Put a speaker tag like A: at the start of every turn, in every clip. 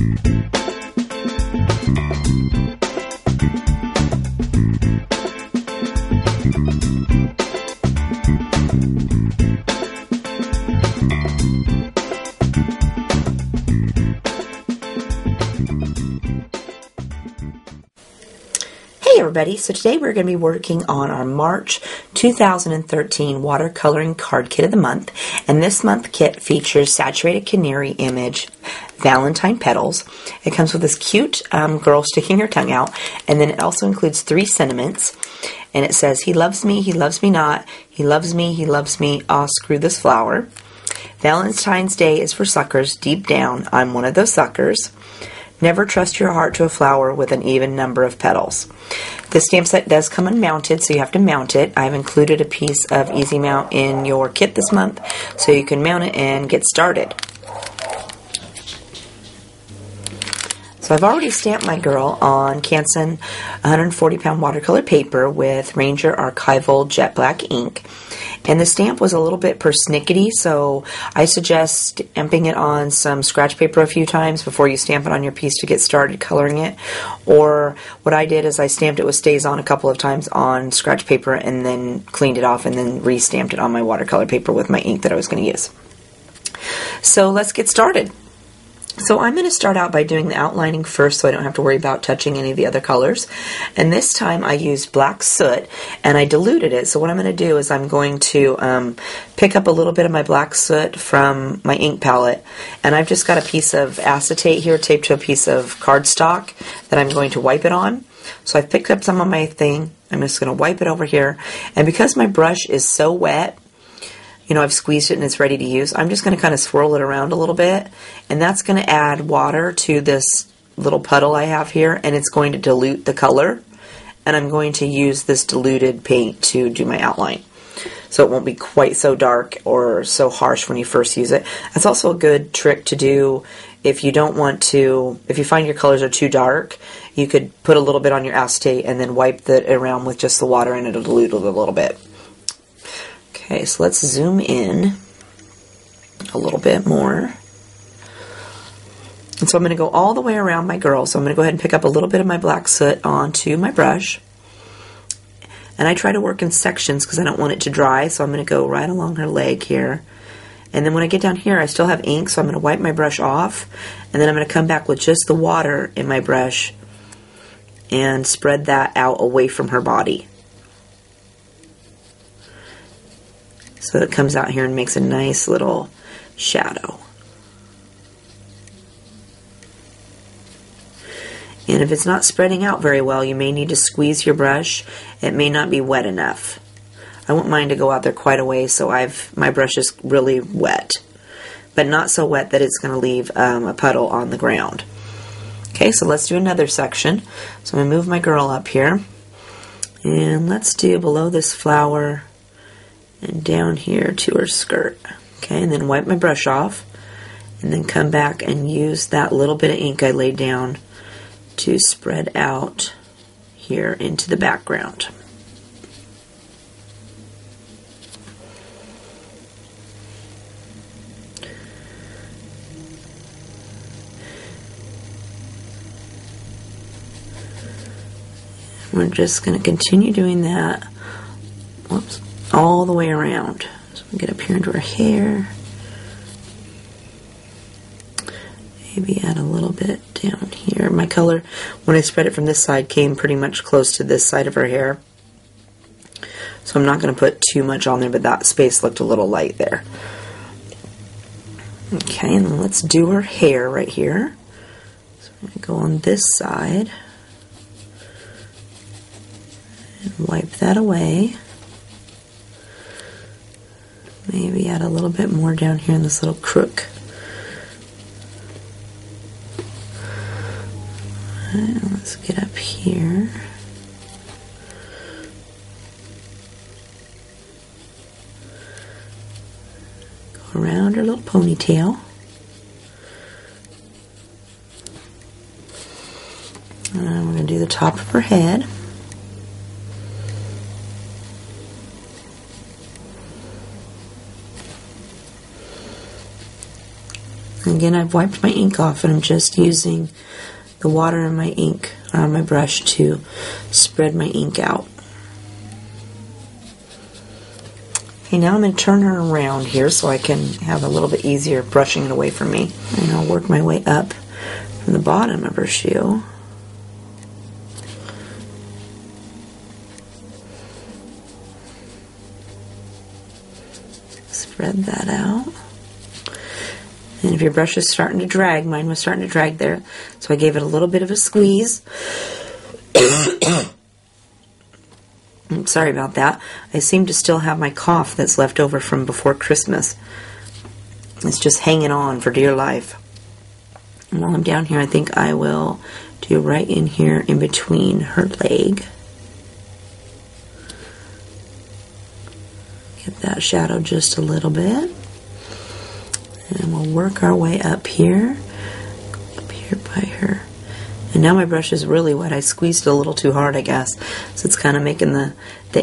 A: Hey everybody, so today we're going to be working on our March 2013 watercoloring card kit of the month, and this month kit features Saturated Canary image Valentine Petals. It comes with this cute girl sticking her tongue out, and then it also includes 3 sentiments, and it says, he loves me not, he loves me, aw screw this flower. Valentine's Day is for suckers, deep down I'm one of those suckers. Never trust your heart to a flower with an even number of petals. The stamp set does come unmounted, so you have to mount it. I've included a piece of Easy Mount in your kit this month, so you can mount it and get started. So I've already stamped my girl on Canson 140-pound watercolor paper with Ranger Archival Jet Black ink. And the stamp was a little bit persnickety, so I suggest stamping it on some scratch paper a few times before you stamp it on your piece to get started coloring it. Or what I did is I stamped it with Stays On a couple of times on scratch paper and then cleaned it off and then re-stamped it on my watercolor paper with my ink that I was going to use. So let's get started. So I'm going to start out by doing the outlining first so I don't have to worry about touching any of the other colors. And this time I used black soot and I diluted it. So what I'm going to do is I'm going to pick up a little bit of my black soot from my ink palette, and I've just got a piece of acetate here taped to a piece of cardstock that I'm going to wipe it on. So I've picked up some of my thing. I'm just going to wipe it over here. And because my brush is so wet, you know, I've squeezed it and it's ready to use, I'm just going to kind of swirl it around a little bit, and that's going to add water to this little puddle I have here, and it's going to dilute the color, and I'm going to use this diluted paint to do my outline. So it won't be quite so dark or so harsh when you first use it. That's also a good trick to do if you don't want to, if you find your colors are too dark, you could put a little bit on your acetate and then wipe it around with just the water and it'll dilute it a little bit. Okay, so let's zoom in a little bit more. And so I'm going to go all the way around my girl. So I'm going to go ahead and pick up a little bit of my black soot onto my brush. And I try to work in sections because I don't want it to dry. So I'm going to go right along her leg here. And then when I get down here, I still have ink, so I'm going to wipe my brush off. And then I'm going to come back with just the water in my brush and spread that out away from her body. So it comes out here and makes a nice little shadow. And if it's not spreading out very well, you may need to squeeze your brush. It may not be wet enough. I want mine to go out there quite a ways, so my brush is really wet, but not so wet that it's going to leave a puddle on the ground. Okay, so let's do another section. So I'm going to move my girl up here, and let's do below this flower and down here to her skirt. Okay, and then wipe my brush off and then come back and use that little bit of ink I laid down to spread out here into the background. We're just going to continue doing that. Whoops. All the way around. So we get up here into her hair. Maybe add a little bit down here. My color, when I spread it from this side, came pretty much close to this side of her hair. So I'm not going to put too much on there, but that space looked a little light there. Okay, and then let's do her hair right here. So I'm going to go on this side and wipe that away. Maybe add a little bit more down here in this little crook. Alright, let's get up here. Go around her little ponytail. And we're going to do the top of her head. Again, I've wiped my ink off and I'm just using the water in my ink on my brush to spread my ink out. Okay, now I'm going to turn her around here so I can have a little bit easier brushing it away from me. And I'll work my way up from the bottom of her shoe. Spread that out. And if your brush is starting to drag, mine was starting to drag there, so I gave it a little bit of a squeeze. I'm sorry about that. I seem to still have my cough that's left over from before Christmas. It's just hanging on for dear life. And while I'm down here, I think I will do right in here in between her leg. Get that shadow just a little bit. And we'll work our way up here by her. And now my brush is really wet. I squeezed it a little too hard, I guess. So it's kind of making the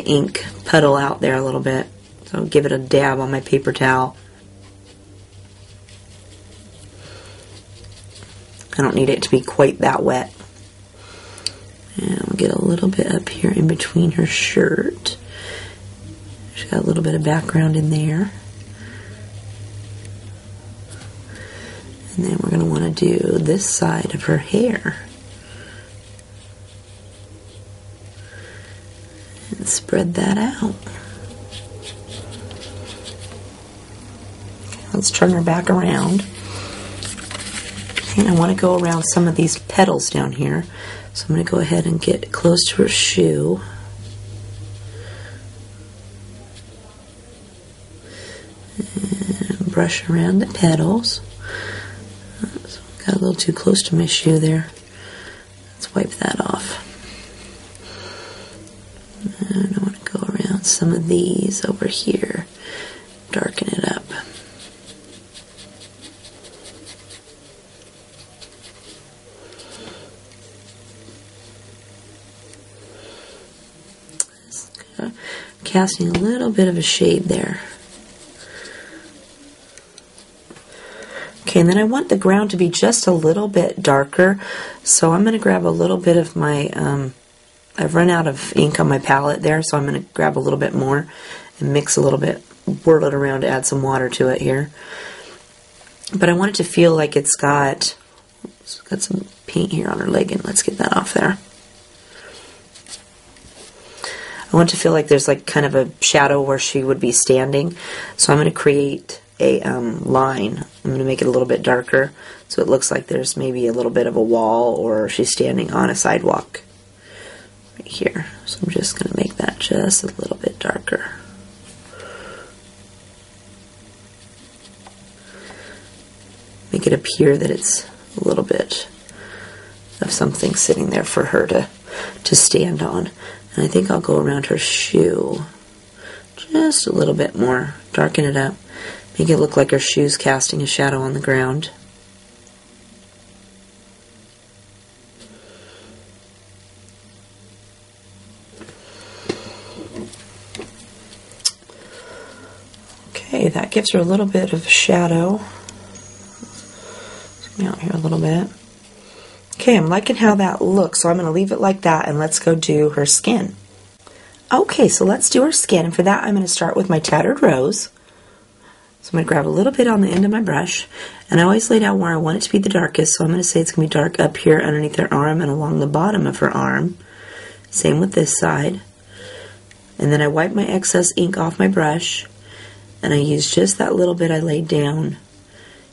A: ink puddle out there a little bit. So I'll give it a dab on my paper towel. I don't need it to be quite that wet. And we'll get a little bit up here in between her shirt. She's got a little bit of background in there. And then we're going to want to do this side of her hair. And spread that out. Okay, let's turn her back around. And I want to go around some of these petals down here. So I'm going to go ahead and get close to her shoe. And brush around the petals. Got a little too close to my shoe there. Let's wipe that off. And I want to go around some of these over here. Darken it up. Casting a little bit of a shade there. Okay, and then I want the ground to be just a little bit darker, so I'm going to grab a little bit of my, I've run out of ink on my palette there, so I'm going to grab a little bit more and mix a little bit, whirl it around to add some water to it here. But I want it to feel like it's got some paint here on her leg, and let's get that off there. I want it to feel like there's like kind of a shadow where she would be standing, so I'm going to create a line. I'm going to make it a little bit darker so it looks like there's maybe a little bit of a wall or she's standing on a sidewalk right here. So I'm just going to make that just a little bit darker. Make it appear that it's a little bit of something sitting there for her to stand on. And I think I'll go around her shoe just a little bit more, darken it up. Make it look like her shoe's casting a shadow on the ground. Okay, that gives her a little bit of shadow. Zoom out here a little bit. Okay, I'm liking how that looks, so I'm going to leave it like that, and let's go do her skin. Okay, so let's do her skin, and for that I'm going to start with my Tattered Rose. So I'm going to grab a little bit on the end of my brush, and I always lay down where I want it to be the darkest, so I'm going to say it's going to be dark up here underneath her arm and along the bottom of her arm. Same with this side. And then I wipe my excess ink off my brush, and I use just that little bit I laid down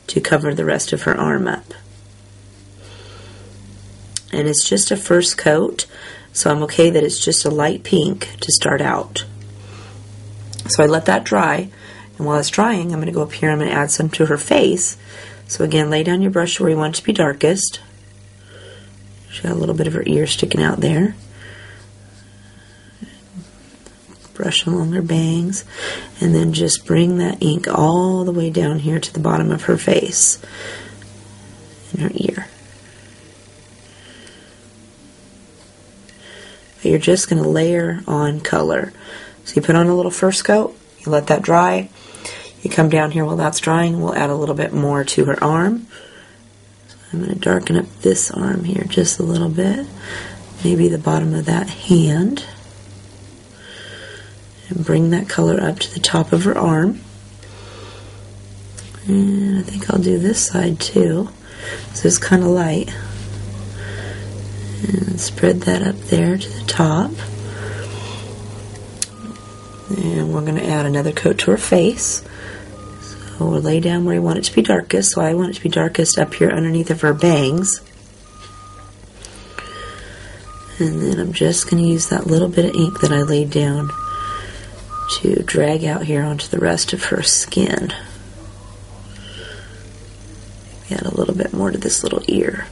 A: to cover the rest of her arm up. And it's just a first coat, so I'm okay that it's just a light pink to start out. So I let that dry. And while it's drying, I'm going to go up here and I'm going to add some to her face. So again, lay down your brush where you want it to be darkest. She's got a little bit of her ear sticking out there. Brush along her bangs. And then just bring that ink all the way down here to the bottom of her face. And her ear. But you're just going to layer on color. So you put on a little first coat. You let that dry. You come down here while that's drying, we'll add a little bit more to her arm. So I'm going to darken up this arm here just a little bit. Maybe the bottom of that hand. And bring that color up to the top of her arm. And I think I'll do this side too. So it's kind of light. And spread that up there to the top. And we're going to add another coat to her face. So we'll lay down where we want it to be darkest. So I want it to be darkest up here underneath of her bangs. And then I'm just going to use that little bit of ink that I laid down to drag out here onto the rest of her skin. Add a little bit more to this little ear.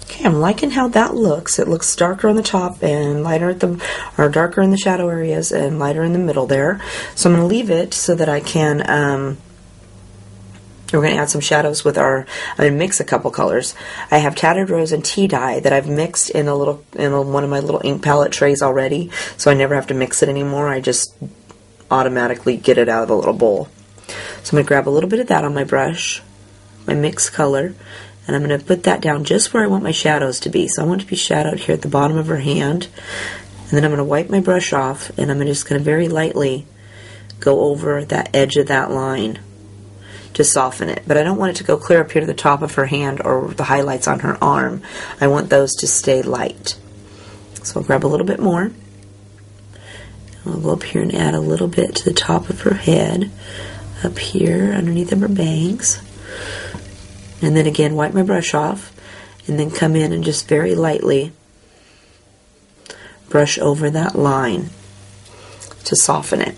A: Okay, I'm liking how that looks. It looks darker on the top and lighter at the, or darker in the shadow areas and lighter in the middle there. So I'm going to leave it so that I can, we're going to add some shadows with our, I'm going to mix a couple colors. I have Tattered Rose and Tea Dye that I've mixed in one of my little ink palette trays already, so I never have to mix it anymore. I just automatically get it out of the little bowl. So I'm going to grab a little bit of that on my brush, my mixed color, and I'm going to put that down just where I want my shadows to be. So I want it to be shadowed here at the bottom of her hand, and then I'm going to wipe my brush off, and I'm just going to very lightly go over that edge of that line to soften it. But I don't want it to go clear up here to the top of her hand or the highlights on her arm. I want those to stay light. So I'll grab a little bit more. I'll go up here and add a little bit to the top of her head, up here underneath of her bangs. And then again, wipe my brush off, and then come in and just very lightly brush over that line to soften it.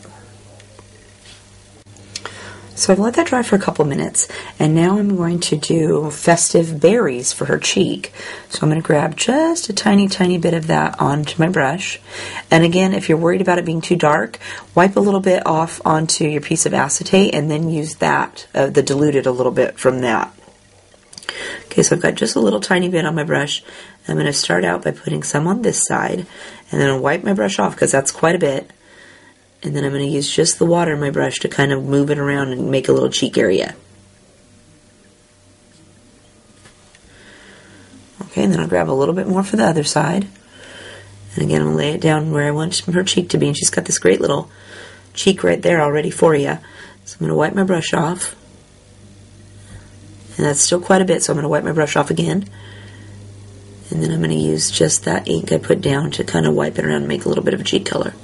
A: So I've let that dry for a couple minutes, and now I'm going to do Festive Berries for her cheek. So I'm going to grab just a tiny, tiny bit of that onto my brush. And again, if you're worried about it being too dark, wipe a little bit off onto your piece of acetate, and then use that, the diluted a little bit from that. Okay, so I've got just a little tiny bit on my brush. I'm going to start out by putting some on this side, and then I'll wipe my brush off because that's quite a bit. And then I'm going to use just the water in my brush to kind of move it around and make a little cheek area. Okay, and then I'll grab a little bit more for the other side. And again, I'm going to lay it down where I want her cheek to be. And she's got this great little cheek right there already for you. So I'm going to wipe my brush off. And that's still quite a bit, so I'm going to wipe my brush off again. And then I'm going to use just that ink I put down to kind of wipe it around and make a little bit of a cheek color.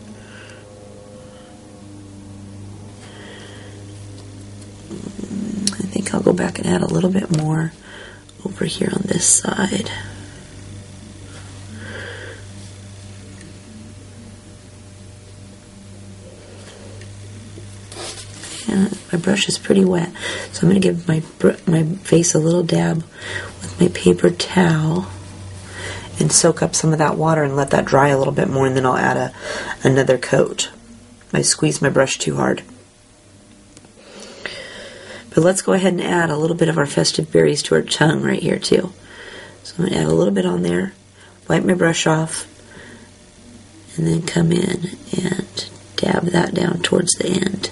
A: I think I'll go back and add a little bit more over here on this side. And my brush is pretty wet, so I'm going to give my face a little dab with my paper towel and soak up some of that water and let that dry a little bit more, and then I'll add another coat. I squeezed my brush too hard. But let's go ahead and add a little bit of our Festive Berries to our tongue right here too. So I'm going to add a little bit on there, wipe my brush off, and then come in and dab that down towards the end.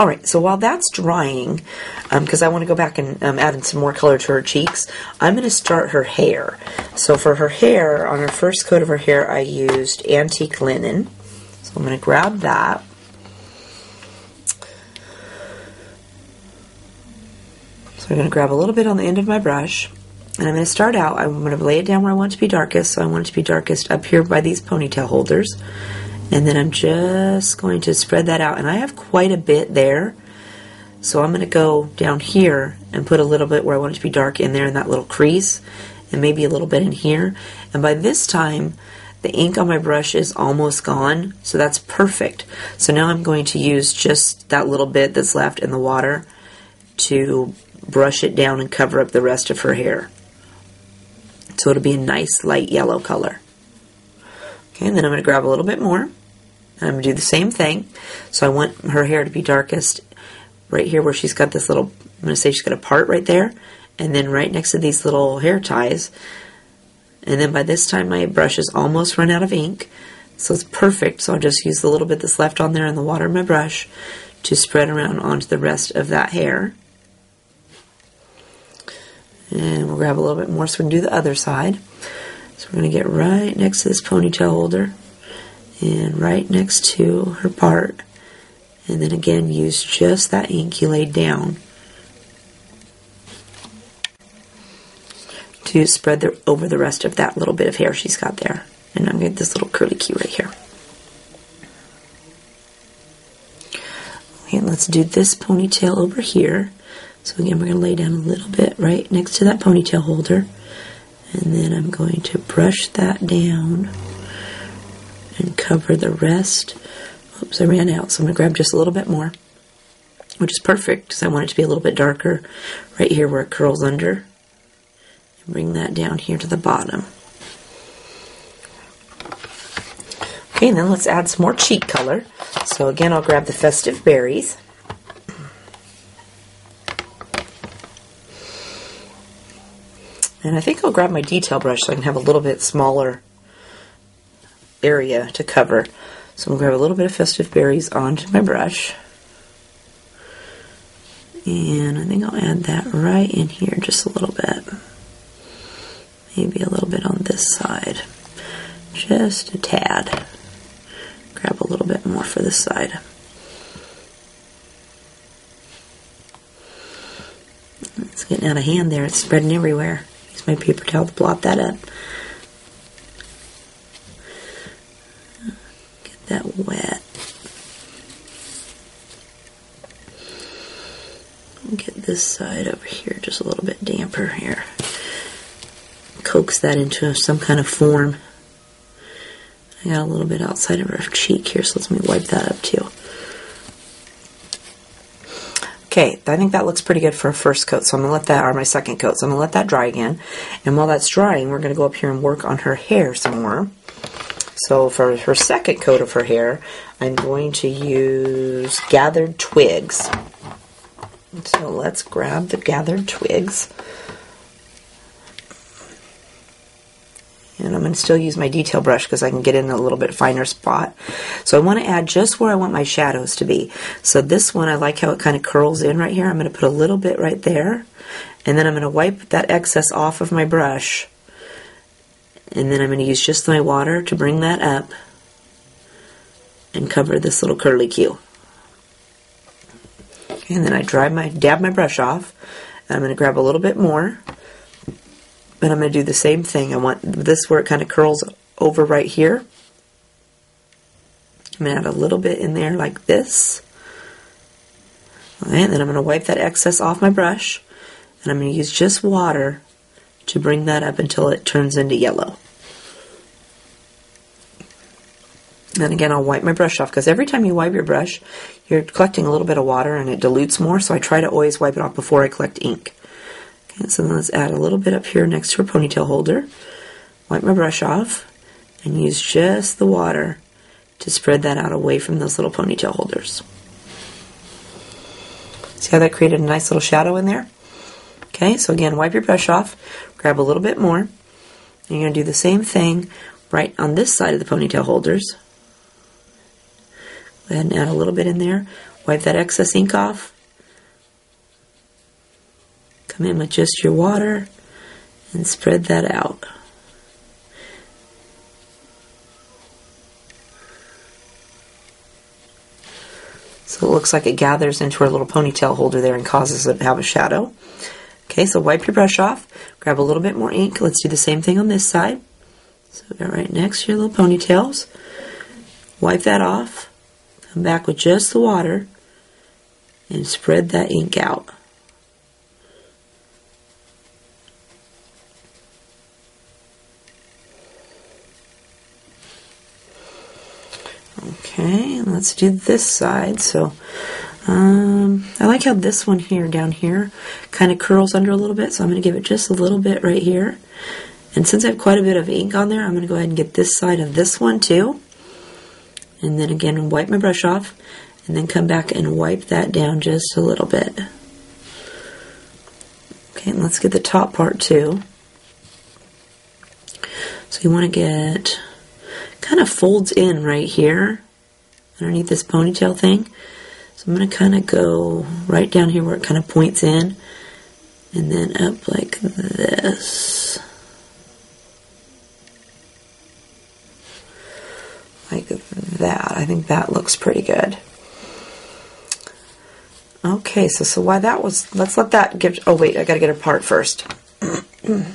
A: Alright, so while that's drying, because I want to go back and add in some more color to her cheeks, I'm going to start her hair. So for her hair, on her first coat of her hair, I used Antique Linen. So I'm going to grab that. So I'm going to grab a little bit on the end of my brush, and I'm going to start out, I'm going to lay it down where I want it to be darkest, so I want it to be darkest up here by these ponytail holders. And then I'm just going to spread that out, and I have quite a bit there, so I'm going to go down here and put a little bit where I want it to be dark in there in that little crease, and maybe a little bit in here. And by this time, the ink on my brush is almost gone, so that's perfect. So now I'm going to use just that little bit that's left in the water to brush it down and cover up the rest of her hair. So it'll be a nice light yellow color. Okay, and then I'm going to grab a little bit more. I'm going to do the same thing. So I want her hair to be darkest right here where she's got this little, I'm going to say she's got a part right there, and then right next to these little hair ties. And then by this time my brush is almost run out of ink, so it's perfect. So I'll just use the little bit that's left on there in the water of my brush to spread around onto the rest of that hair. And we'll grab a little bit more so we can do the other side. So we're going to get right next to this ponytail holder and right next to her part, and then again use just that ink you laid down to spread over the rest of that little bit of hair she's got there. And I'm going to get this little curly Q right here. Okay, and let's do this ponytail over here. So again, we're going to lay down a little bit right next to that ponytail holder, and then I'm going to brush that down and cover the rest. Oops, I ran out, so I'm going to grab just a little bit more, which is perfect because I want it to be a little bit darker right here where it curls under. And bring that down here to the bottom. Okay, and then let's add some more cheek color. So again, I'll grab the Festive Berries. And I think I'll grab my detail brush so I can have a little bit smaller area to cover. So I'm going to grab a little bit of Festive Berries onto my brush. And I think I'll add that right in here just a little bit. Maybe a little bit on this side. Just a tad. Grab a little bit more for this side. It's getting out of hand there. It's spreading everywhere. Use my paper towel to blot that up. Get that wet. Get this side over here just a little bit damper here. Coax that into some kind of form. I got a little bit outside of her cheek here, so let me wipe that up too. Okay, I think that looks pretty good for a first coat, so I'm going to let that, or my second coat, so I'm going to let that dry again. And while that's drying, we're going to go up here and work on her hair some more. So for her second coat of her hair, I'm going to use gathered twigs. So let's grab the gathered twigs. And I'm going to still use my detail brush because I can get in a little bit finer spot. So I want to add just where I want my shadows to be. So this one, I like how it kind of curls in right here. I'm going to put a little bit right there. And then I'm going to wipe that excess off of my brush. And then I'm going to use just my water to bring that up and cover this little curly Q. And then I dab my brush off. And I'm going to grab a little bit more. And I'm going to do the same thing. I want this where it kind of curls over right here. I'm going to add a little bit in there like this. Okay, and then I'm going to wipe that excess off my brush. And I'm going to use just water to bring that up until it turns into yellow. And again, I'll wipe my brush off because every time you wipe your brush, you're collecting a little bit of water and it dilutes more. So I try to always wipe it off before I collect ink. Okay, so then let's add a little bit up here next to her ponytail holder. Wipe my brush off and use just the water to spread that out away from those little ponytail holders. See how that created a nice little shadow in there? Okay, so again, wipe your brush off, grab a little bit more, and you're going to do the same thing right on this side of the ponytail holders. Go ahead and add a little bit in there, wipe that excess ink off. Come in with just your water and spread that out. So it looks like it gathers into her little ponytail holder there and causes it to have a shadow. Okay, so wipe your brush off, grab a little bit more ink. Let's do the same thing on this side. So go right next to your little ponytails. Wipe that off. Come back with just the water and spread that ink out. Okay, and let's do this side. So I like how this one here, down here, kind of curls under a little bit, so I'm going to give it just a little bit right here. And since I have quite a bit of ink on there, I'm going to go ahead and get this side of this one too. And then again, wipe my brush off, and then come back and wipe that down just a little bit. Okay, and let's get the top part too. So you want to get, kind of folds in right here underneath this ponytail thing. So I'm going to kind of go right down here where it kind of points in, and then up like this. Like that. I think that looks pretty good. Okay, so while that was, let's let that give, oh wait, I gotta get her part first. Okay,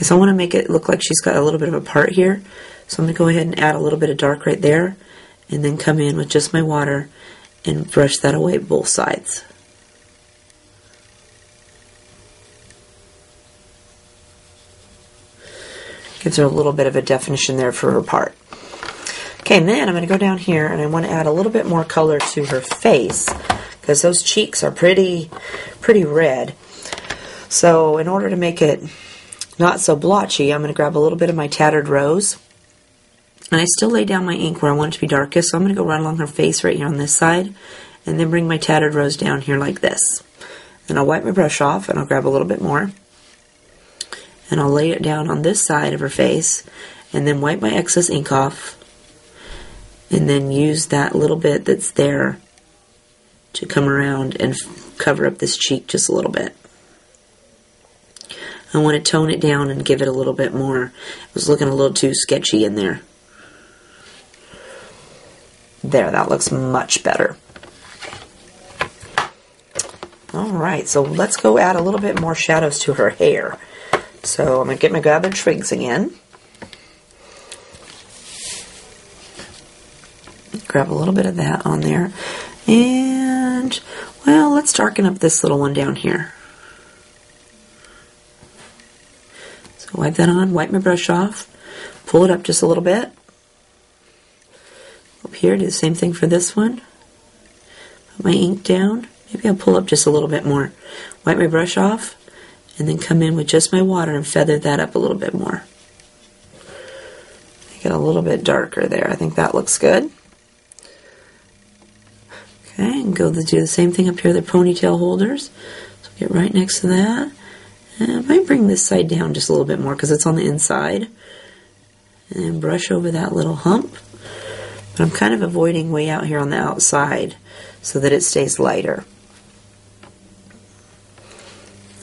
A: so I want to make it look like she's got a little bit of a part here. So I'm going to go ahead and add a little bit of dark right there, and then come in with just my water and brush that away both sides. Gives her a little bit of a definition there for her part. Okay, and then I'm going to go down here and I want to add a little bit more color to her face because those cheeks are pretty red. So in order to make it not so blotchy, I'm going to grab a little bit of my Tattered Rose, and I still lay down my ink where I want it to be darkest. So I'm going to go right along her face right here on this side, and then bring my Tattered Rose down here like this. Then I'll wipe my brush off and I'll grab a little bit more, and I'll lay it down on this side of her face, and then wipe my excess ink off, and then use that little bit that's there to come around and cover up this cheek just a little bit. I want to tone it down and give it a little bit more. It was looking a little too sketchy in there. There, that looks much better. Alright, so let's go add a little bit more shadows to her hair. So I'm going to get my gathered twigs again. Grab a little bit of that on there. And, well, let's darken up this little one down here. So wipe that on, wipe my brush off, pull it up just a little bit. Up here, do the same thing for this one. Put my ink down. Maybe I'll pull up just a little bit more. Wipe my brush off, and then come in with just my water and feather that up a little bit more. Make it a little bit darker there. I think that looks good. Okay, and go to do the same thing up here, the ponytail holders. So get right next to that. And I might bring this side down just a little bit more because it's on the inside. And brush over that little hump. But I'm kind of avoiding way out here on the outside so that it stays lighter.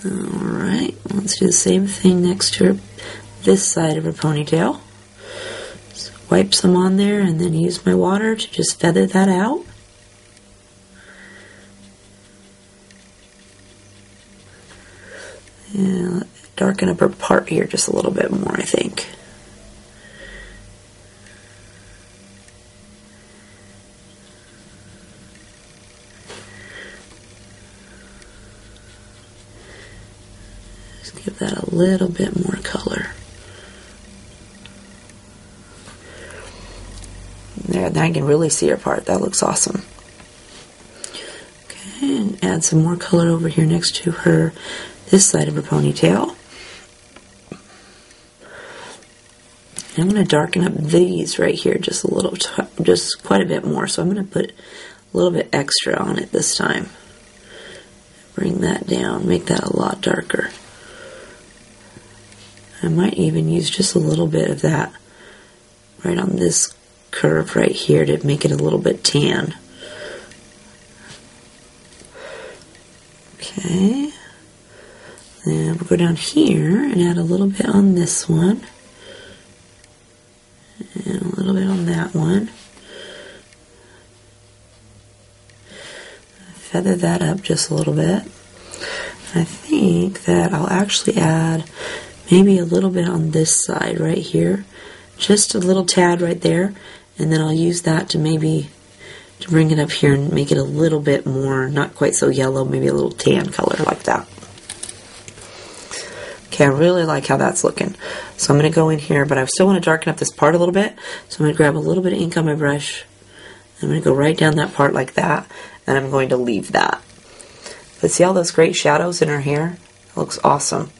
A: Alright, let's do the same thing next to her, this side of her ponytail. So wipe some on there and then use my water to just feather that out. And darken up her part here just a little bit more, I think. Just give that a little bit more color. There, now I can really see her part. That looks awesome. Okay, and add some more color over here next to her, this side of her ponytail. And I'm going to darken up these right here just a little, just quite a bit more. So I'm going to put a little bit extra on it this time. Bring that down, make that a lot darker. I might even use just a little bit of that right on this curve right here to make it a little bit tan. Okay. Then we'll go down here and add a little bit on this one. And a little bit on that one. Feather that up just a little bit. I think that I'll actually add maybe a little bit on this side right here. Just a little tad right there. And then I'll use that to maybe to bring it up here and make it a little bit more, not quite so yellow, maybe a little tan color like that. Okay, I really like how that's looking. So I'm going to go in here, but I still want to darken up this part a little bit. So I'm going to grab a little bit of ink on my brush. I'm going to go right down that part like that, and I'm going to leave that. But see all those great shadows in her hair? It looks awesome.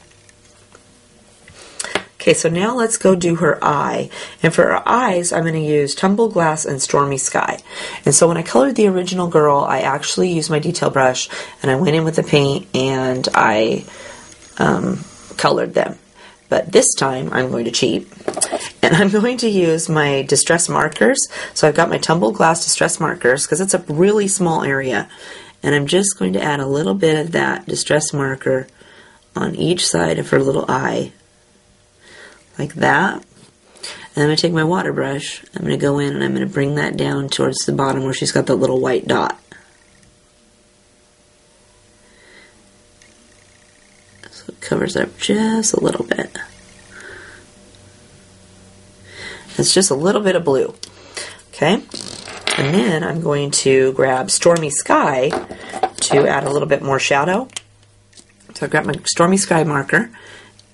A: Okay, so now let's go do her eye. And for her eyes, I'm going to use Tumble Glass and Stormy Sky. And so when I colored the original girl, I actually used my detail brush, and I went in with the paint, and I colored them. But this time, I'm going to cheat. And I'm going to use my distress markers. So I've got my Tumble Glass distress markers, because it's a really small area. And I'm just going to add a little bit of that distress marker on each side of her little eye. Like that. And I'm going to take my water brush, I'm going to go in and I'm going to bring that down towards the bottom where she's got that little white dot. So it covers up just a little bit. It's just a little bit of blue. Okay? And then I'm going to grab Stormy Sky to add a little bit more shadow. So I've got my Stormy Sky marker.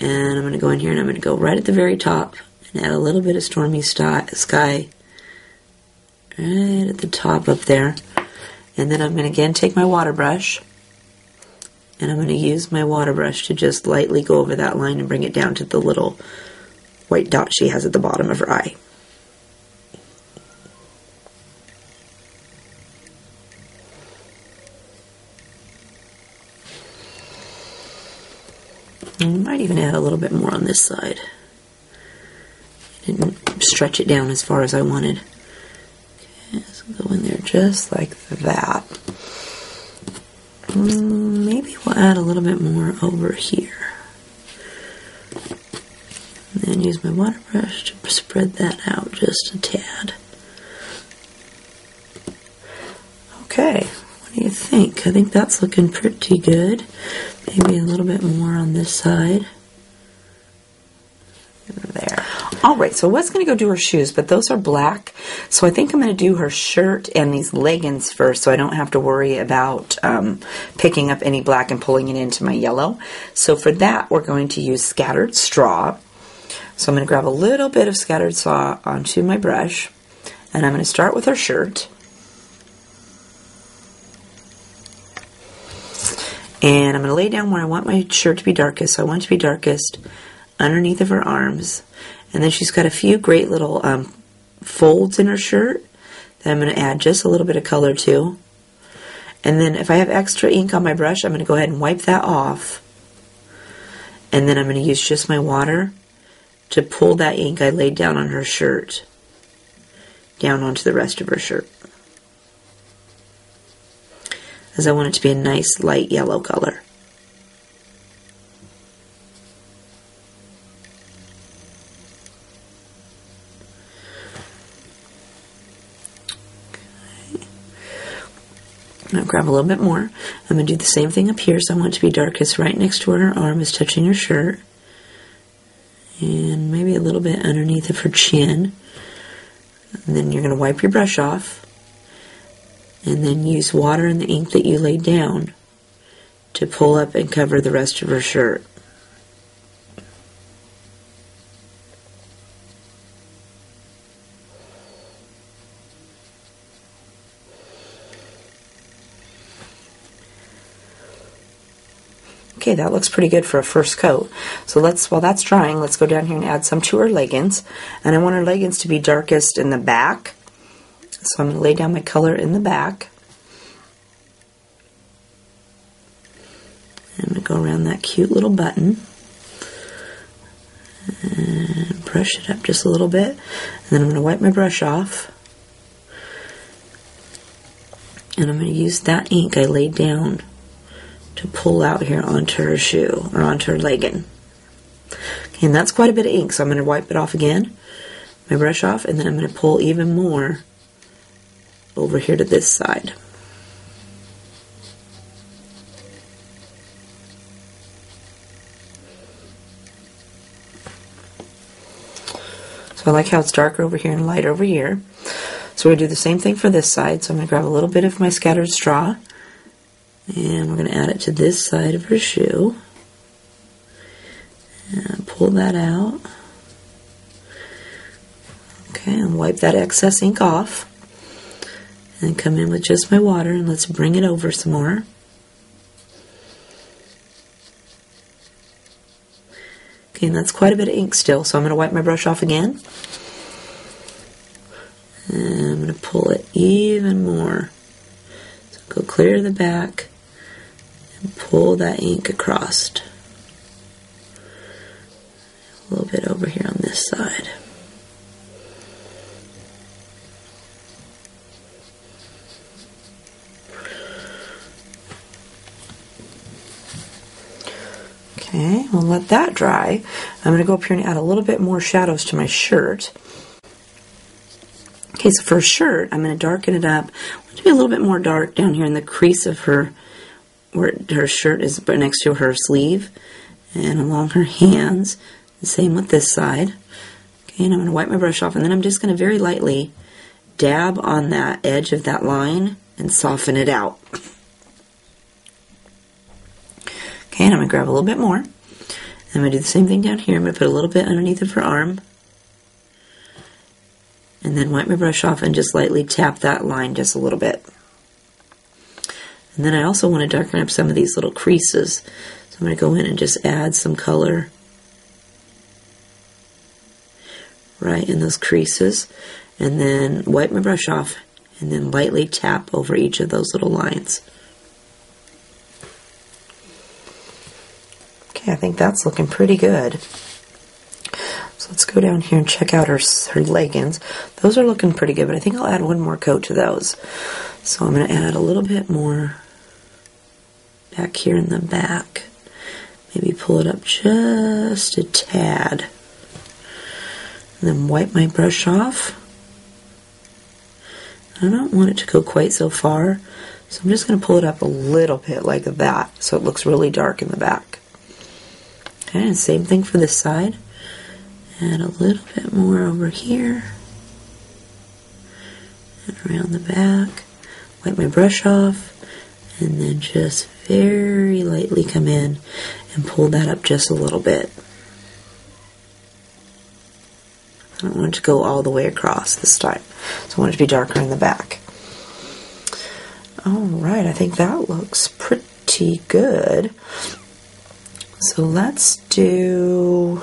A: And I'm going to go in here and I'm going to go right at the very top and add a little bit of Stormy Sky right at the top up there. And then I'm going to again take my water brush and I'm going to use my water brush to just lightly go over that line and bring it down to the little white dot she has at the bottom of her eye. I might even add a little bit more on this side. Didn't stretch it down as far as I wanted. Okay, so go in there just like that. Maybe we'll add a little bit more over here. And then use my water brush to spread that out just a tad. Okay, what do you think? I think that's looking pretty good. Maybe a little bit more on this side. There. Alright, so I was going to go do her shoes, but those are black. So I think I'm going to do her shirt and these leggings first so I don't have to worry about picking up any black and pulling it into my yellow. So for that, we're going to use scattered straw. So I'm going to grab a little bit of scattered straw onto my brush, and I'm going to start with her shirt. And I'm going to lay down where I want my shirt to be darkest. So I want it to be darkest underneath of her arms. And then she's got a few great little folds in her shirt that I'm going to add just a little bit of color to. And then if I have extra ink on my brush, I'm going to go ahead and wipe that off. And then I'm going to use just my water to pull that ink I laid down on her shirt down onto the rest of her shirt, as I want it to be a nice light yellow color. Okay. Now grab a little bit more. I'm going to do the same thing up here, so I want it to be darkest right next to where her arm is touching her shirt. And maybe a little bit underneath of her chin. And then you're going to wipe your brush off. And then use water and the ink that you laid down to pull up and cover the rest of her shirt. Okay, that looks pretty good for a first coat. So while that's drying, let's go down here and add some to her leggings. And I want her leggings to be darkest in the back. So I'm going to lay down my color in the back. I'm going to go around that cute little button. And brush it up just a little bit. And then I'm going to wipe my brush off. And I'm going to use that ink I laid down to pull out here onto her shoe, or onto her legging. Okay, and that's quite a bit of ink, so I'm going to wipe it off again, my brush off, and then I'm going to pull even more over here to this side. So I like how it's darker over here and light over here. So we're going to do the same thing for this side. So I'm going to grab a little bit of my scattered straw, and we're going to add it to this side of her shoe. And pull that out. Okay, and wipe that excess ink off. And come in with just my water, and let's bring it over some more. Okay, and that's quite a bit of ink still, so I'm going to wipe my brush off again. And I'm going to pull it even more. So go clear to the back and pull that ink across. A little bit over here on this side. Okay, we'll let that dry. I'm going to go up here and add a little bit more shadows to my shirt. Okay, so for a shirt, I'm going to darken it up. I want it to be a little bit more dark down here in the crease of her, where her shirt is next to her sleeve, and along her hands. The same with this side. Okay, and I'm going to wipe my brush off, and then I'm just going to very lightly dab on that edge of that line and soften it out. Okay, and I'm going to grab a little bit more. I'm going to do the same thing down here. I'm going to put a little bit underneath of her arm. And then wipe my brush off and just lightly tap that line just a little bit. And then I also want to darken up some of these little creases. So I'm going to go in and just add some color right in those creases. And then wipe my brush off and then lightly tap over each of those little lines. Okay, I think that's looking pretty good. So let's go down here and check out her leggings. Those are looking pretty good, but I think I'll add one more coat to those. So I'm going to add a little bit more back here in the back. Maybe pull it up just a tad. And then wipe my brush off. I don't want it to go quite so far, so I'm just going to pull it up a little bit like that so it looks really dark in the back. Okay, and same thing for this side. Add a little bit more over here and around the back. Wipe my brush off and then just very lightly come in and pull that up just a little bit. I don't want it to go all the way across this time, so I want it to be darker in the back. Alright, I think that looks pretty good. So let's do,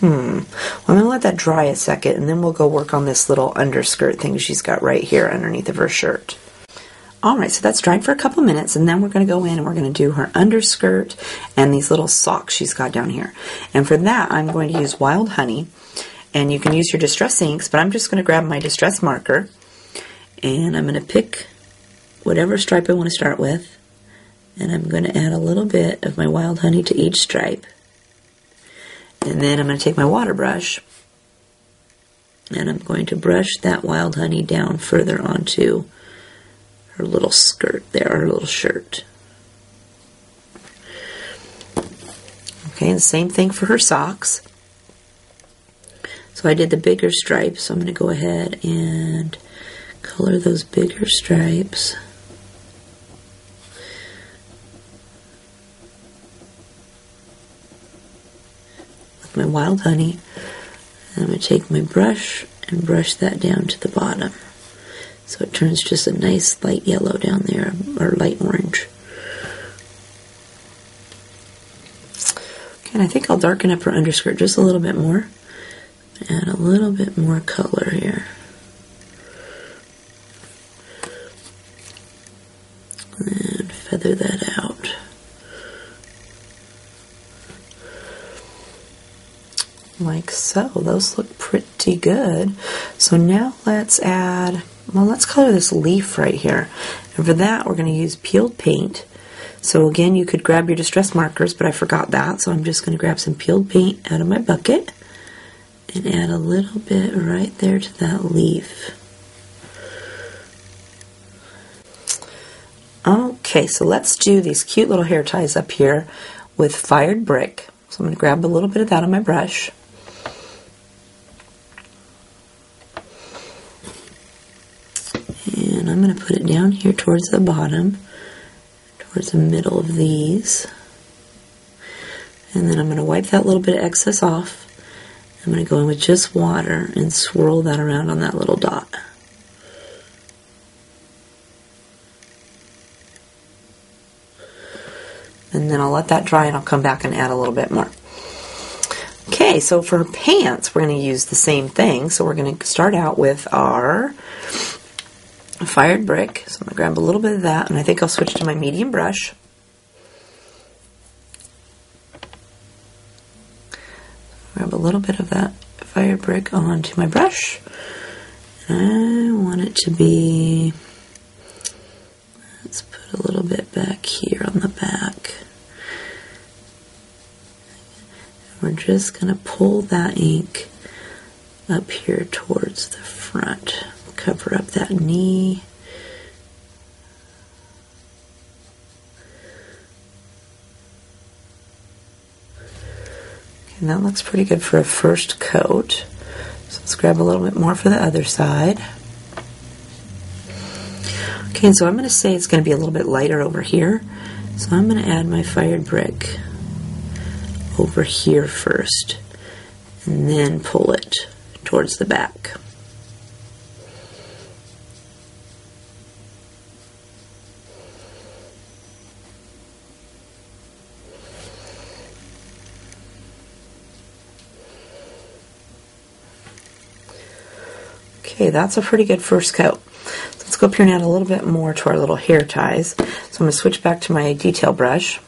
A: well, I'm going to let that dry a second, and then we'll go work on this little underskirt thing she's got right here underneath of her shirt. Alright, so that's dried for a couple minutes, and then we're going to go in and we're going to do her underskirt and these little socks she's got down here. And for that, I'm going to use Wild Honey, and you can use your Distress inks, but I'm just going to grab my Distress marker, and I'm going to pick whatever stripe I want to start with. And I'm going to add a little bit of my Wild Honey to each stripe. And then I'm going to take my water brush and I'm going to brush that Wild Honey down further onto her little skirt there, her little shirt. Okay, the same thing for her socks. So I did the bigger stripes, so I'm going to go ahead and color those bigger stripes. My Wild Honey, and I'm going to take my brush and brush that down to the bottom so it turns just a nice light yellow down there, or light orange. Okay, and I think I'll darken up her underskirt just a little bit more. Add a little bit more color here. And feather that out. Like so. Those look pretty good. So now let's add, well, let's color this leaf right here. And for that, we're going to use peeled paint. So again, you could grab your Distress markers, but I forgot that. So I'm just going to grab some peeled paint out of my bucket and add a little bit right there to that leaf. Okay, so let's do these cute little hair ties up here with fired brick. So I'm going to grab a little bit of that on my brush. And I'm going to put it down here towards the bottom, towards the middle of these. And then I'm going to wipe that little bit of excess off. I'm going to go in with just water and swirl that around on that little dot. And then I'll let that dry and I'll come back and add a little bit more. Okay, Okay, so for her pants, we're going to use the same thing. So we're going to start out with our fired brick. So I'm going to grab a little bit of that, and I think I'll switch to my medium brush. Grab a little bit of that fired brick onto my brush. I want it to be, let's put a little bit back here on the back. We're just going to pull that ink up here towards the front. Cover up that knee. And that looks pretty good for a first coat. So let's grab a little bit more for the other side. Okay, and so I'm going to say it's going to be a little bit lighter over here. So I'm going to add my fired brick over here first, and then pull it towards the back. Okay, that's a pretty good first coat. So let's go up here and add a little bit more to our little hair ties. So I'm going to switch back to my detail brush.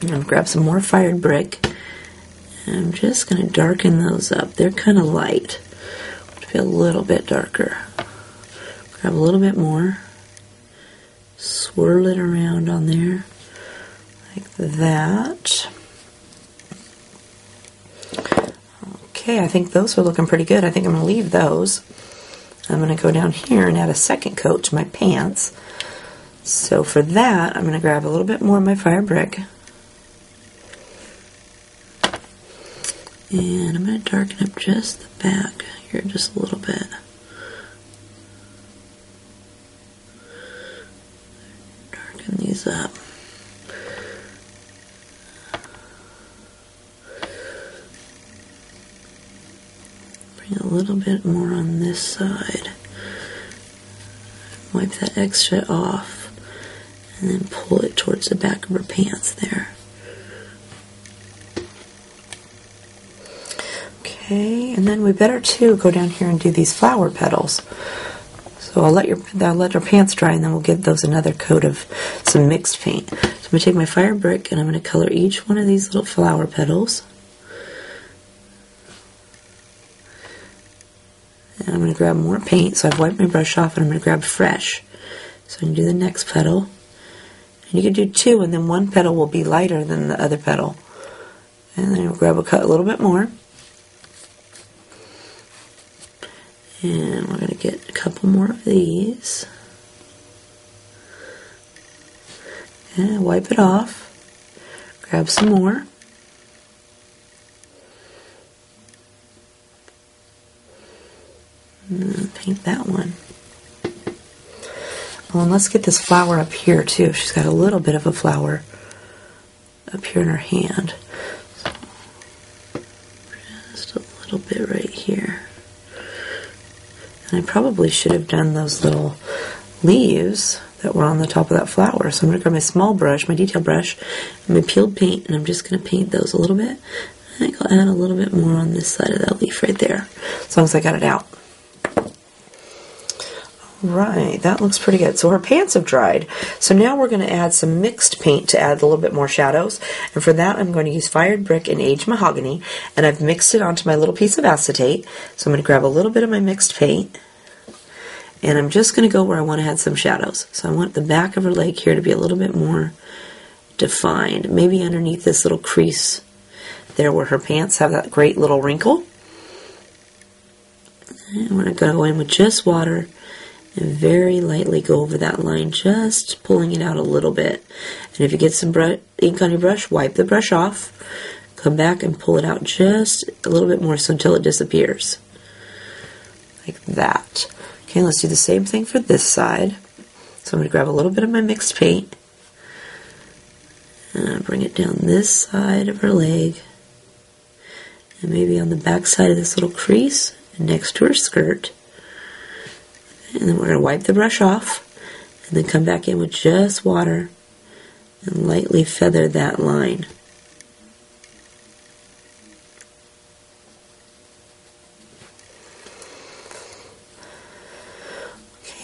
A: And grab some more fired brick. And I'm just going to darken those up. They're kind of light. To be a little bit darker. Grab a little bit more. Swirl it around on there. Like that. Okay, I think those are looking pretty good. I think I'm going to leave those. I'm going to go down here and add a second coat to my pants. So for that, I'm going to grab a little bit more of my fire brick. And I'm going to darken up just the back here just a little bit. Darken these up. Bring a little bit more on this side. Wipe that extra off. And then pull it towards the back of her pants there. Okay, and then we better too go down here and do these flower petals. So I'll let our pants dry, and then we'll give those another coat of some mixed paint. So I'm going to take my fire brick and I'm going to color each one of these little flower petals. And I'm going to grab more paint. So I've wiped my brush off, and I'm going to grab fresh. So I can do the next petal. And you can do two, and then one petal will be lighter than the other petal. And then you'll grab a little bit more. And we're going to get a couple more of these. And wipe it off. Grab some more. And paint that one. Oh, and let's get this flower up here too. She's got a little bit of a flower up here in her hand. So just a little bit right here. And I probably should have done those little leaves that were on the top of that flower. So I'm going to grab my small brush, my detail brush, and my peeled paint, and I'm just going to paint those a little bit. I think I'll add a little bit more on this side of that leaf right there, as long as I got it out. Right, that looks pretty good. So her pants have dried. So now we're going to add some mixed paint to add a little bit more shadows. And for that, I'm going to use fired brick and aged mahogany. And I've mixed it onto my little piece of acetate. So I'm going to grab a little bit of my mixed paint. And I'm just going to go where I want to add some shadows. So I want the back of her leg here to be a little bit more defined. Maybe underneath this little crease there where her pants have that great little wrinkle. And we're going to go in with just water. And very lightly go over that line, just pulling it out a little bit. And if you get some ink on your brush, wipe the brush off. Come back and pull it out just a little bit more so until it disappears. Like that. Okay, let's do the same thing for this side. So I'm going to grab a little bit of my mixed paint. And I'll bring it down this side of her leg. And maybe on the back side of this little crease and next to her skirt. And then we're going to wipe the brush off, and then come back in with just water and lightly feather that line.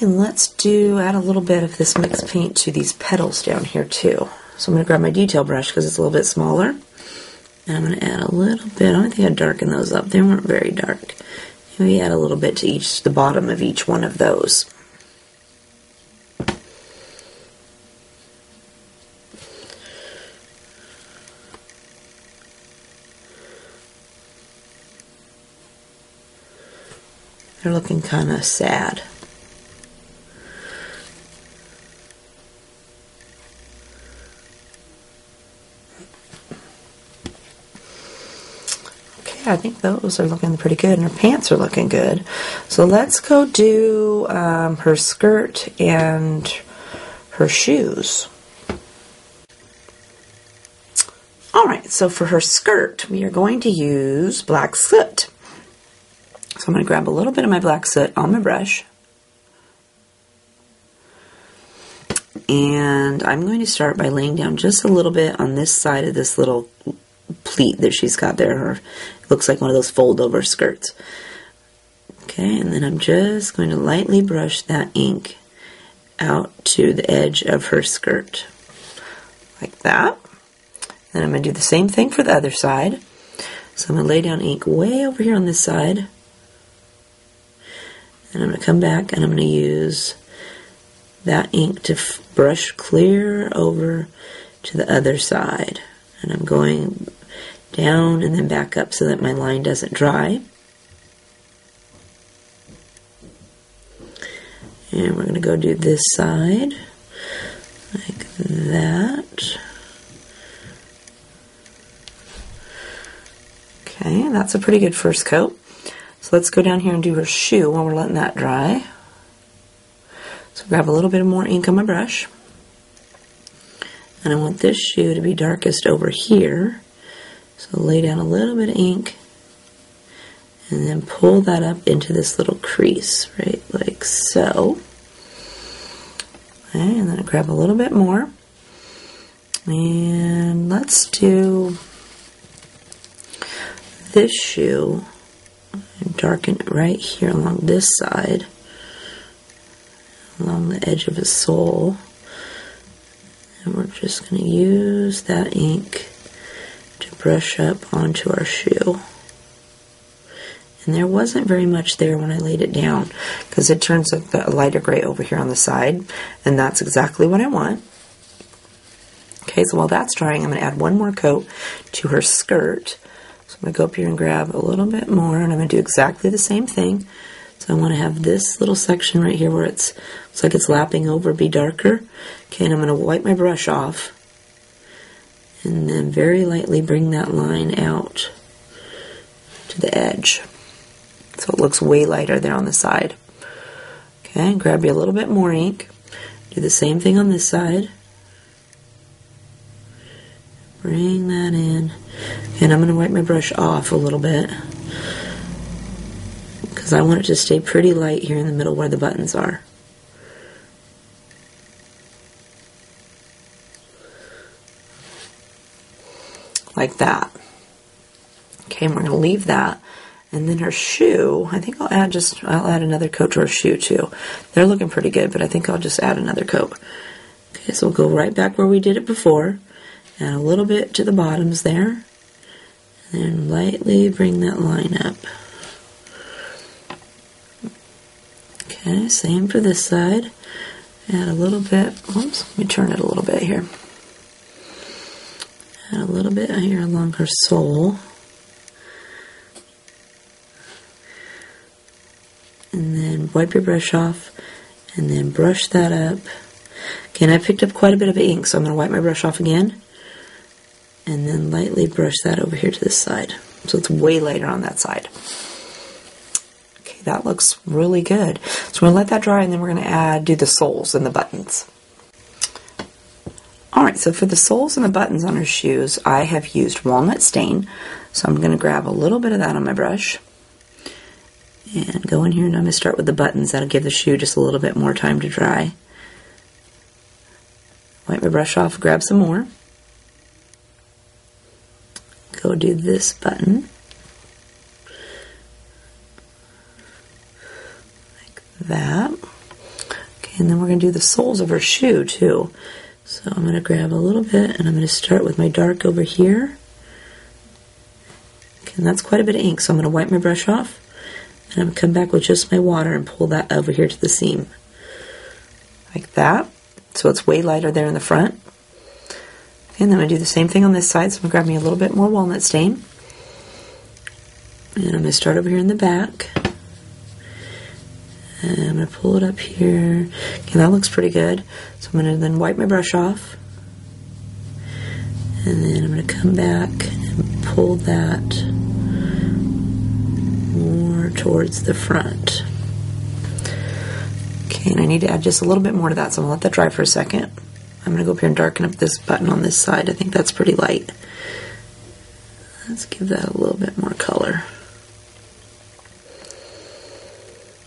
A: Okay, let's add a little bit of this mixed paint to these petals down here too. So I'm going to grab my detail brush because it's a little bit smaller. And I'm going to add a little bit. I think I'd darken those up. They weren't very dark. Maybe add a little bit to the bottom of each one of those. They're looking kind of sad. I think those are looking pretty good, and her pants are looking good. So let's go do her skirt and her shoes. Alright, so for her skirt, we are going to use black soot. So I'm going to grab a little bit of my black soot on my brush. And I'm going to start by laying down just a little bit on this side of this little pleat that she's got there. It looks like one of those fold-over skirts. Okay, and then I'm just going to lightly brush that ink out to the edge of her skirt. Like that. Then I'm going to do the same thing for the other side. So I'm going to lay down ink way over here on this side. And I'm going to come back and I'm going to use that ink to brush clear over to the other side. And I'm going down and then back up so that my line doesn't dry. And we're going to go do this side like that. Okay, that's a pretty good first coat. So let's go down here and do her shoe while we're letting that dry. So grab a little bit more ink on my brush. And I want this shoe to be darkest over here. So lay down a little bit of ink and then pull that up into this little crease, right, like so. Okay, and then grab a little bit more. And let's do this shoe and darken it right here along this side, along the edge of his sole. And we're just going to use that ink to brush up onto our shoe. And there wasn't very much there when I laid it down because it turns a lighter gray over here on the side, and that's exactly what I want. Okay, so while that's drying, I'm going to add one more coat to her skirt. So I'm going to go up here and grab a little bit more, and I'm going to do exactly the same thing. So I want to have this little section right here where looks like it's lapping over be darker. Okay, and I'm going to wipe my brush off and then very lightly bring that line out to the edge. So it looks way lighter there on the side. Okay, grab you a little bit more ink. Do the same thing on this side. Bring that in. And I'm going to wipe my brush off a little bit because I want it to stay pretty light here in the middle where the buttons are. Like that. Okay, and we're going to leave that. And then her shoe, I think I'll add another coat to her shoe too. They're looking pretty good, but I think I'll just add another coat. Okay, so we'll go right back where we did it before. Add a little bit to the bottoms there. And then lightly bring that line up. Okay, same for this side. Add a little bit, oops, let me turn it a little bit here. Add a little bit here along her sole. And then wipe your brush off and then brush that up. Okay, and I picked up quite a bit of ink, so I'm going to wipe my brush off again and then lightly brush that over here to this side. So it's way lighter on that side. Okay, that looks really good. So we're going to let that dry and then we're going to do the soles and the buttons. Alright, so for the soles and the buttons on her shoes, I have used walnut stain. So I'm going to grab a little bit of that on my brush. And go in here and I'm going to start with the buttons. That'll give the shoe just a little bit more time to dry. Wipe my brush off, grab some more. Go do this button. Like that. And then we're going to do the soles of her shoe too. So I'm going to grab a little bit and I'm going to start with my dark over here. Okay, and that's quite a bit of ink, so I'm going to wipe my brush off and I'm going to come back with just my water and pull that over here to the seam. Like that. So it's way lighter there in the front. And then I'm going to do the same thing on this side, so I'm going to grab me a little bit more walnut stain. And I'm going to start over here in the back. And I'm going to pull it up here. Okay, that looks pretty good. So I'm going to then wipe my brush off. And then I'm going to come back and pull that more towards the front. Okay, and I need to add just a little bit more to that, so I'm going to let that dry for a second. I'm going to go up here and darken up this button on this side. I think that's pretty light. Let's give that a little bit more color.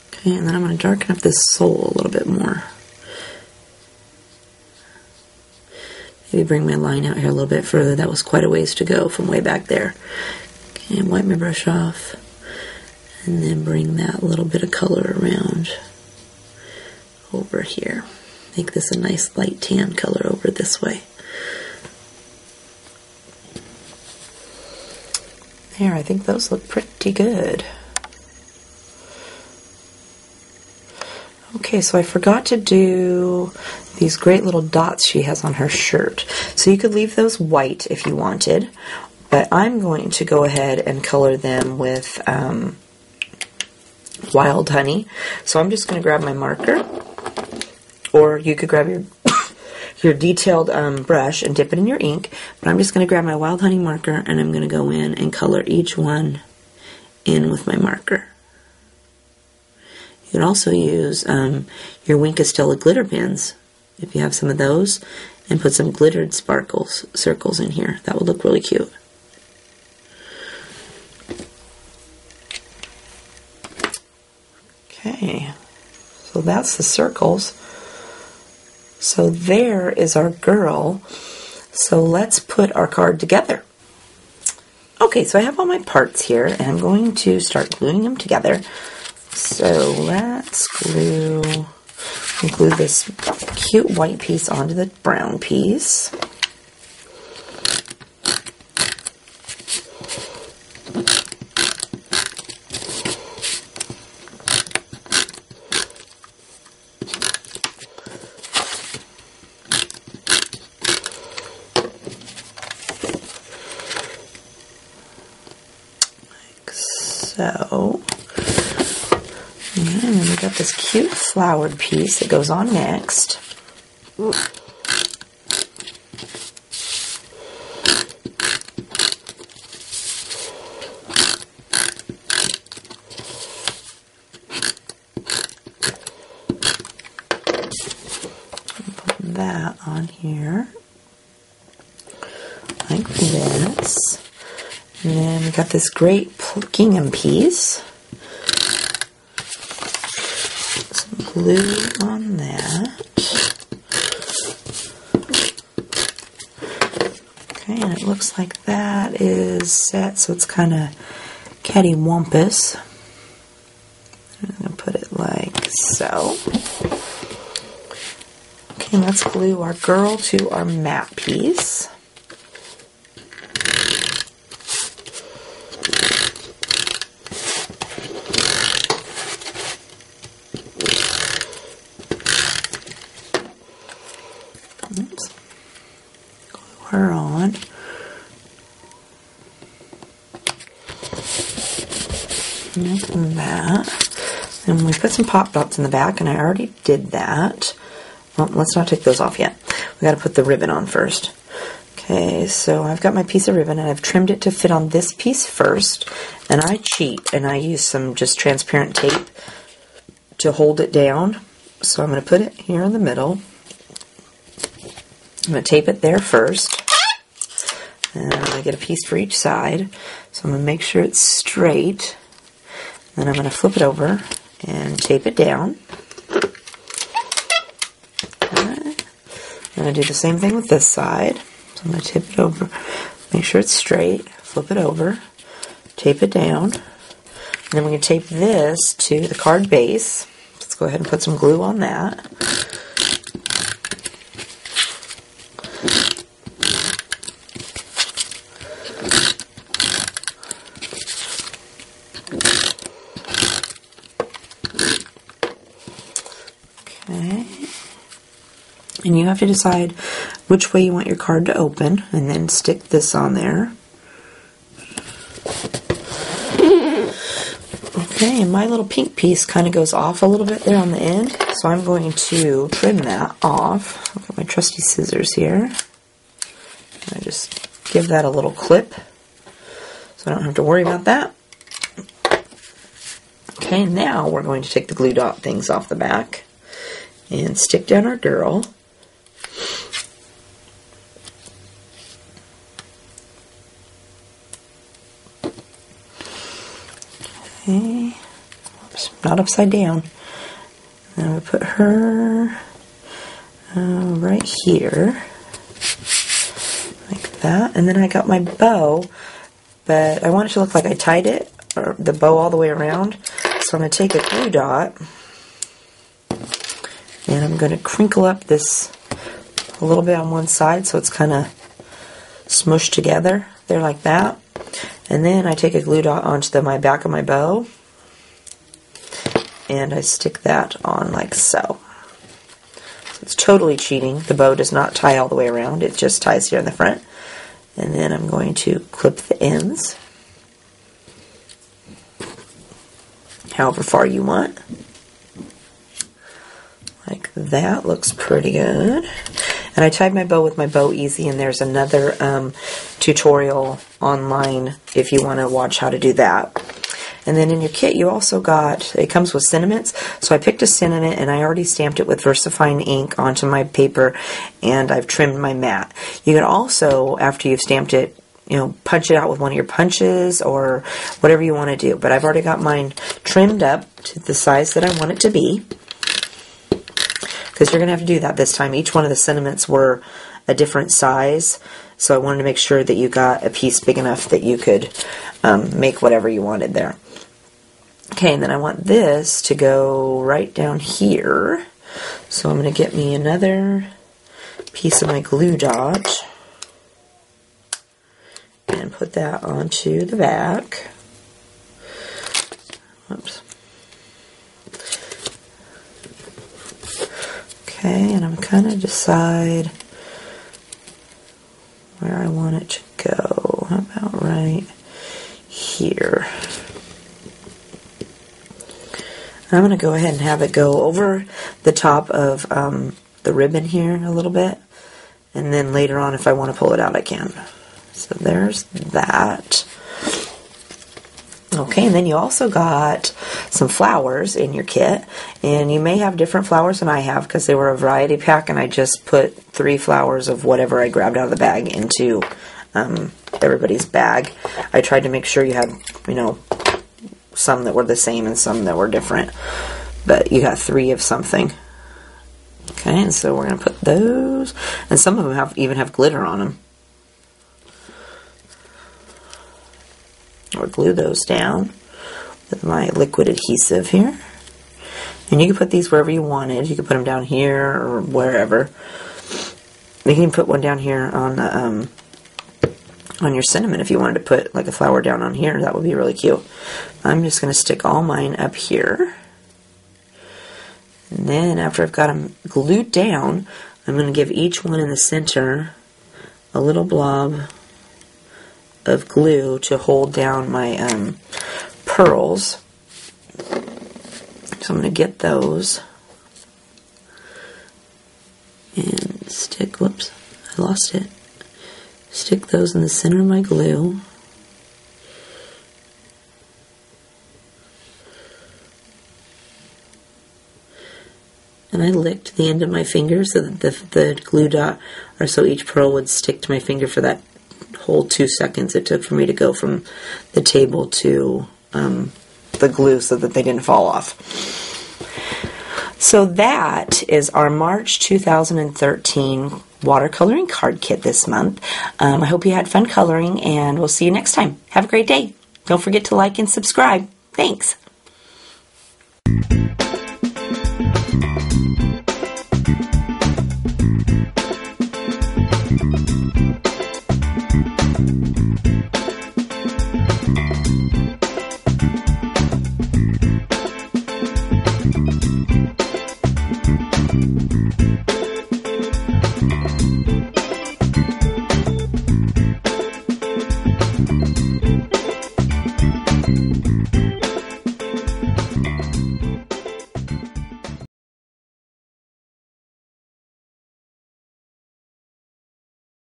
A: Okay, and then I'm going to darken up this sole a little bit more. Maybe bring my line out here a little bit further. That was quite a ways to go from way back there. Okay, and wipe my brush off. And then bring that little bit of color around over here. Make this a nice light tan color over this way. There, I think those look pretty good. Okay, so I forgot to do these great little dots she has on her shirt. So you could leave those white if you wanted, but I'm going to go ahead and color them with Wild Honey. So I'm just going to grab my marker, or you could grab your detailed brush and dip it in your ink, but I'm just going to grab my Wild Honey marker and I'm going to go in and color each one in with my marker. You can also use your Wink of Stella glitter pins, if you have some of those, and put some glittered sparkles circles in here. That would look really cute. Okay, so that's the circles. So there is our girl. So let's put our card together. Okay, so I have all my parts here, and I'm going to start gluing them together. So let's glue this cute white piece onto the brown piece. So, and then we got this cute flowered piece that goes on next. Ooh. Put that on here, like this. And then we got this great gingham piece. Some glue on that. Okay, and it looks like that is set, so it's kind of cattywampus. I'm going to put it like so. Okay, let's glue our girl to our matte piece. Oops. Glue her on. Like that. And we put some pop dots in the back, and I already did that. Well, let's not take those off yet. We got to put the ribbon on first. Okay, so I've got my piece of ribbon, and I've trimmed it to fit on this piece first. And I cheat, and I use some just transparent tape to hold it down. So I'm going to put it here in the middle. I'm going to tape it there first. And I get a piece for each side. So I'm going to make sure it's straight. Then I'm going to flip it over and tape it down. Okay. I'm going to do the same thing with this side. So I'm going to tip it over, make sure it's straight, flip it over, tape it down. And then we're going to tape this to the card base. Let's go ahead and put some glue on that. Okay. And you have to decide which way you want your card to open, and then stick this on there. Okay, and my little pink piece kind of goes off a little bit there on the end, so I'm going to trim that off. I've got my trusty scissors here. I just give that a little clip, so I don't have to worry about that. Okay, now we're going to take the glue dot things off the back and stick down our girl. Okay, oops, not upside down. Then we put her right here, like that. And then I got my bow, but I want it to look like I tied it, or the bow all the way around. So I'm going to take a glue dot, and I'm going to crinkle up this a little bit on one side so it's kind of smushed together there like that. And then I take a glue dot onto my back of my bow, and I stick that on like so. So it's totally cheating. The bow does not tie all the way around. It just ties here in the front. And then I'm going to clip the ends however far you want. Like that. Looks pretty good. And I tied my bow with my Bow Easy, and there's another tutorial online if you want to watch how to do that. And then in your kit you also got, it comes with sentiments, so I picked a sentiment and I already stamped it with VersaFine ink onto my paper, and I've trimmed my mat. You can also, after you've stamped it, you know, punch it out with one of your punches or whatever you want to do. But I've already got mine trimmed up to the size that I want it to be, because you're going to have to do that this time. Each one of the sentiments were a different size, so I wanted to make sure that you got a piece big enough that you could make whatever you wanted there. Okay, and then I want this to go right down here, so I'm going to get me another piece of my glue dot and put that onto the back. Whoops. Okay, and I'm kind of decide where I want it to go. How about right here? I'm going to go ahead and have it go over the top of the ribbon here a little bit, and then later on if I want to pull it out I can. So there's that. Okay, and then you also got some flowers in your kit, and you may have different flowers than I have because they were a variety pack, and I just put 3 flowers of whatever I grabbed out of the bag into everybody's bag. I tried to make sure you had, you know, some that were the same and some that were different, but you got 3 of something. Okay, and so we're going to put those, and some of them even have glitter on them. Or glue those down with my liquid adhesive here. And you can put these wherever you wanted. You can put them down here or wherever. You can put one down here on the on your cinnamon if you wanted to put like a flower down on here. That would be really cute. I'm just going to stick all mine up here. And then after I've got them glued down, I'm going to give each one in the center a little blob of glue to hold down my pearls. So I'm going to get those and stick, whoops, I lost it. Stick those in the center of my glue. And I licked the end of my finger so that the glue dot, or so each pearl would stick to my finger for that whole 2 seconds it took for me to go from the table to the glue so that they didn't fall off. So that is our March 2013 watercoloring card kit this month. I hope you had fun coloring, and we'll see you next time. Have a great day. Don't forget to like and subscribe. Thanks.